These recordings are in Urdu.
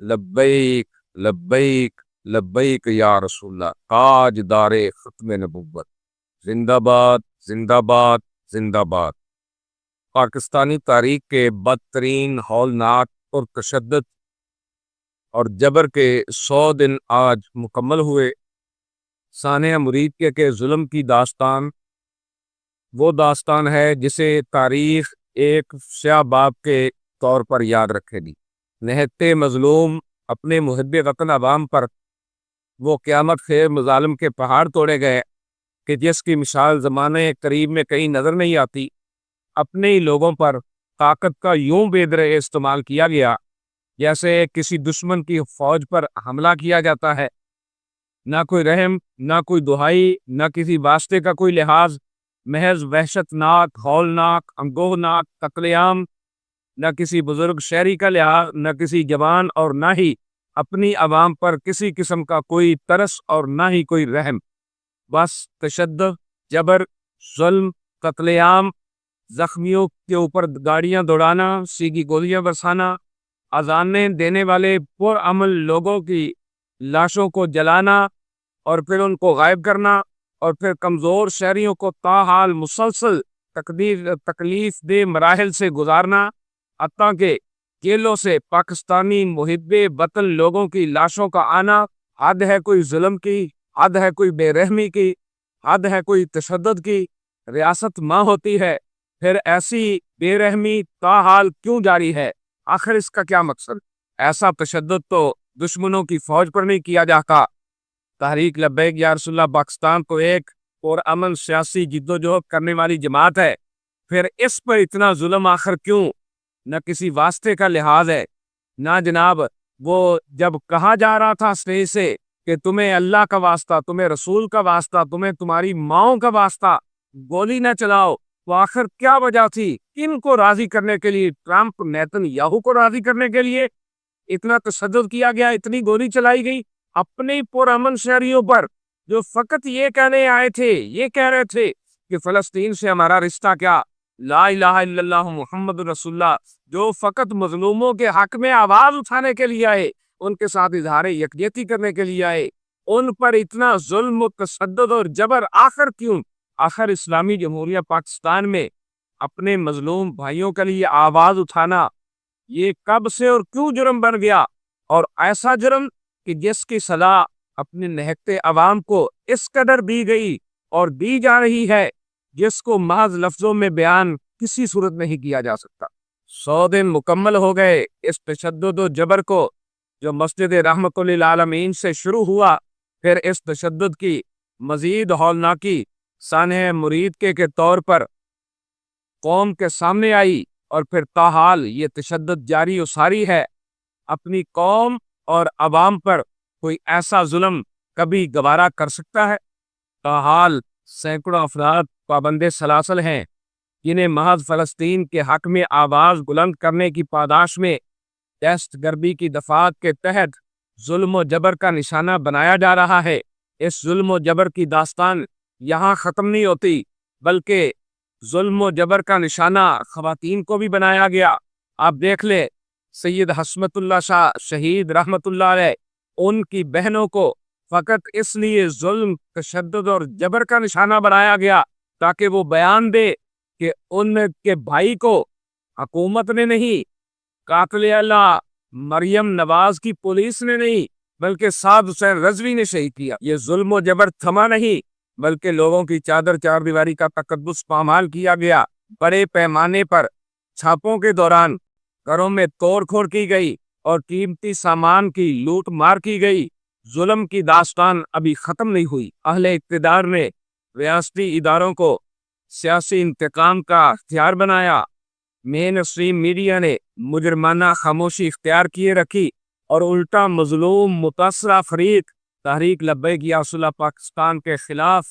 لبیک لبیک لبیک یا رسول اللہ، تاج دار ختم نبوت، زندہ باد زندہ باد زندہ باد۔ پاکستانی تاریخ کے بدترین ہولناک اور تشدد اور جبر کے 100 دن آج مکمل ہوئے۔ سانحہ مرید کے ظلم کی داستان وہ داستان ہے جسے تاریخ ایک سیاہ باب کے طور پر یاد رکھے گی۔ نہتے مظلوم اپنے محب وطن عوام پر وہ قیامت خیر مظالم کے پہاڑ توڑے گئے کہ جس کی مثال زمانے قریب میں کہیں نظر نہیں آتی۔ اپنے ہی لوگوں پر طاقت کا یوں بے درے استعمال کیا گیا جیسے کسی دشمن کی فوج پر حملہ کیا جاتا ہے۔ نہ کوئی رحم، نہ کوئی دہائی، نہ کسی واسطے کا کوئی لحاظ، محض وحشت ناک، ہولناک، انگوہناک قتل عام۔ نہ کسی بزرگ شہری کا لحاظ، نہ کسی جوان، اور نہ ہی اپنی عوام پر کسی قسم کا کوئی ترس اور نہ ہی کوئی رحم۔ بس تشدد، جبر، ظلم، قتل عام، زخمیوں کے اوپر گاڑیاں دوڑانا، سیگی گولیاں برسانا، اذانیں دینے والے پرامن لوگوں کی لاشوں کو جلانا اور پھر ان کو غائب کرنا، اور پھر کمزور شہریوں کو تاحال مسلسل تکلیف دہ مراحل سے گزارنا، حتیٰ کہ جیلوں سے پاکستانی محب وطن لوگوں کی لاشوں کا آنا۔ حد ہے کوئی ظلم کی، حد ہے کوئی بے رحمی کی، حد ہے کوئی تشدد کی۔ ریاست ماں ہوتی ہے، پھر ایسی بے رحمی تاحال کیوں جاری ہے؟ آخر اس کا کیا مقصد؟ ایسا تشدد تو دشمنوں کی فوج پر نہیں کیا جاتا۔ تحریک لبیک یا رسول اللہ پاکستان کو ایک پرامن سیاسی جدوجہد کرنے والی جماعت ہے، پھر اس پر اتنا ظلم آخر کیوں؟ نہ کسی واسطے کا لحاظ ہے، نہ جناب وہ جب کہا جا رہا تھا اسٹیج سے کہ تمہیں اللہ کا واسطہ، تمہیں رسول کا واسطہ، تمہیں تمہاری ماؤں کا واسطہ گولی نہ چلاؤ، تو آخر کیا وجہ تھی؟ کن کو راضی کرنے کے لیے؟ ٹرمپ، نیتن یاہو کو راضی کرنے کے لیے اتنا تشدد کیا گیا، اتنی گولی چلائی گئی اپنے پرامن شہریوں پر جو فقط یہ کہنے آئے تھے، یہ کہہ رہے تھے کہ فلسطین سے ہمارا رشتہ کیا، لا الہ الا اللہ محمد رسول اللہ، جو فقط مظلوموں کے حق میں آواز اٹھانے کے لیے آئے، ان کے ساتھ اظہار یکجہتی کرنے کے لیے آئے، ان پر اتنا ظلم و تشدد اور جبر آخر کیوں؟ آخر اسلامی جمہوریہ پاکستان میں اپنے مظلوم بھائیوں کے لیے آواز اٹھانا یہ کب سے اور کیوں جرم بن گیا؟ اور ایسا جرم کہ جس کی سزا اپنے نہتے عوام کو اس قدر دی گئی اور دی جا رہی ہے جس کو محض لفظوں میں بیان کسی صورت نہیں کیا جا سکتا۔ 100 دن مکمل ہو گئے اس تشدد و جبر کو جو مسجد رحمت للعالمین سے شروع ہوا، پھر اس تشدد کی مزید ہولناکی سانحہ مرید کے طور پر قوم کے سامنے آئی، اور پھر تاحال یہ تشدد جاری و ساری ہے۔ اپنی قوم اور عوام پر کوئی ایسا ظلم کبھی گوارا کر سکتا ہے؟ تاحال سینکڑوں افراد پابند سلاسل ہیں جنہیں محض فلسطین کے حق میں آواز بلند کرنے کی پاداش میں دہشت گردی کی دفعات کے تحت ظلم و جبر کا نشانہ بنایا جا رہا ہے۔ اس ظلم و جبر کی داستان یہاں ختم نہیں ہوتی، بلکہ ظلم و جبر کا نشانہ خواتین کو بھی بنایا گیا۔ آپ دیکھ لیں، سید حسمت اللہ شاہ شہید رحمت اللہ علیہ، ان کی بہنوں کو فقط اس لیے ظلم، تشدد اور جبر کا نشانہ بنایا گیا تاکہ وہ بیان دے کہ ان کے بھائی کو حکومت نے نہیں، قاتل اللہ مریم نواز کی پولیس نے نہیں، بلکہ سعد حسین رضوی نے شہید کیا۔ یہ ظلم و جبر تھما نہیں، بلکہ لوگوں کی چادر چار دیواری کا تقدس پامال کیا گیا۔ بڑے پیمانے پر چھاپوں کے دوران گھروں میں توڑ پھوڑ کی گئی اور قیمتی سامان کی لوٹ مار کی گئی۔ ظلم کی داستان ابھی ختم نہیں ہوئی۔ اہل اقتدار نے ریاستی اداروں کو سیاسی انتقام کا ہتھیار بنایا، مین اسٹریم میڈیا نے مجرمانہ خاموشی اختیار کیے رکھی، اور الٹا مظلوم متاثرہ فریق تحریک لبیک یا رسول اللہ پاکستان کے خلاف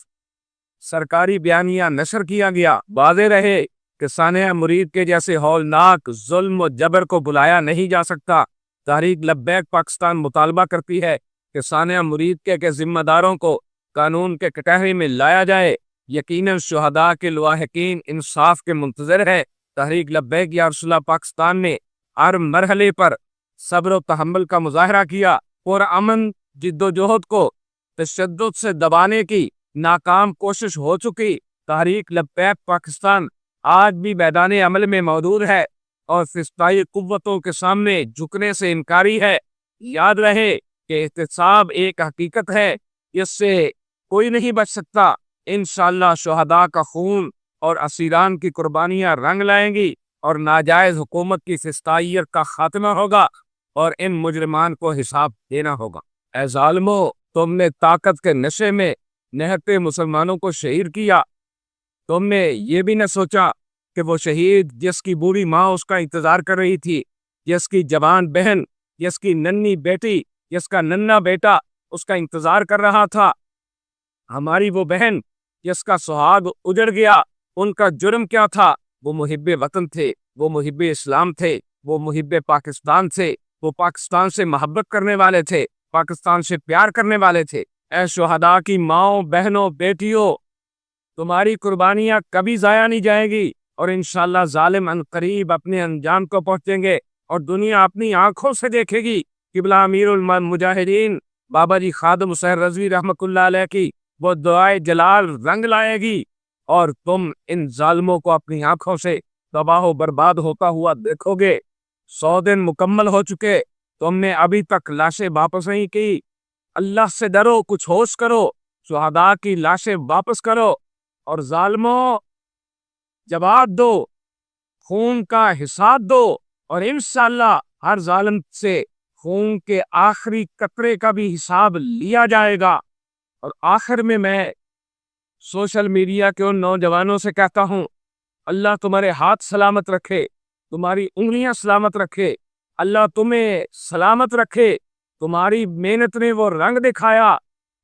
سرکاری بیانیہ نشر کیا گیا۔ واضح رہے کہ سانحہ مرید کے جیسے ہولناک ظلم و جبر کو بلایا نہیں جا سکتا۔ تحریک لبیک پاکستان مطالبہ کرتی ہے کہ سانحہ مرید کے ذمہ داروں کو قانون کے کٹہرے میں لایا جائے۔ یقیناً شہداء کے لواحقین انصاف کے منتظر ہے۔ تحریک لبیک یا رسول اللہ پاکستان نے ہر مرحلے پر صبر و تحمل کا مظاہرہ کیا اور امن جدوجہد کو تشدد سے دبانے کی ناکام کوشش ہو چکی تحریک لبیک پاکستان آج بھی میدان عمل میں موجود ہے اور فضائی قوتوں کے سامنے جھکنے سے انکاری ہے۔ یاد رہے کہ احتساب ایک حقیقت ہے، اس سے کوئی نہیں بچ سکتا۔ انشاءاللہ شہداء کا خون اور اسیران کی قربانیاں رنگ لائیں گی اور ناجائز حکومت کی فسطائیت کا خاتمہ ہوگا اور ان مجرمان کو حساب دینا ہوگا۔ اے ظالمو، تم نے طاقت کے نشے میں نہتے مسلمانوں کو شہید کیا۔ تم نے یہ بھی نہ سوچا کہ وہ شہید جس کی بوڑھی ماں اس کا انتظار کر رہی تھی، جس کی جوان بہن، جس کی ننھی بیٹی، جس کا ننھا بیٹا اس کا انتظار کر رہا تھا، ہماری وہ بہن جس کا سہاگ اجڑ گیا، ان کا جرم کیا تھا؟ وہ محب وطن تھے، وہ محب اسلام تھے، وہ محب پاکستان تھے، وہ پاکستان سے محبت کرنے والے تھے، پاکستان سے پیار کرنے والے تھے۔ اے شہداء کی ماؤں، بہنوں، بیٹیوں، تمہاری قربانیاں کبھی ضائع نہیں جائیں گی اور انشاءاللہ ظالم عنقریب اپنے انجام کو پہنچیں گے اور دنیا اپنی آنکھوں سے دیکھے گی۔ قبلہ امیر المجاہدین بابا جی خادم حسین رضوی رحمۃ اللہ علیہ کی وہ دعائے جلال رنگ لائے گی اور تم ان ظالموں کو اپنی آنکھوں سے تباہ و برباد ہوتا ہوا دیکھو گے۔ 100 دن مکمل ہو چکے، تم نے ابھی تک لاشیں واپس نہیں کی۔ اللہ سے ڈرو، کچھ ہوش کرو، شہداء کی لاشیں واپس کرو اور ظالموں جواب دو، خون کا حساب دو اور انشاءاللہ ہر ظالم سے خون کے آخری قطرے کا بھی حساب لیا جائے گا۔ اور آخر میں سوشل میڈیا کے ان نوجوانوں سے کہتا ہوں، اللہ تمہارے ہاتھ سلامت رکھے، تمہاری انگلیاں سلامت رکھے، اللہ تمہیں سلامت رکھے۔ تمہاری محنت نے وہ رنگ دکھایا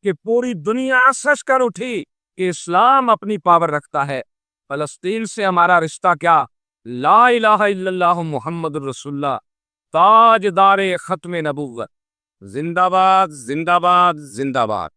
کہ پوری دنیا سچ کر اٹھی کہ اسلام اپنی پاور رکھتا ہے۔ فلسطین سے ہمارا رشتہ کیا؟ لا الہ الا اللہ محمد رسول اللہ، تاج دار ختم نبوت۔ زندہ باد، زندہ باد، زندہ باد۔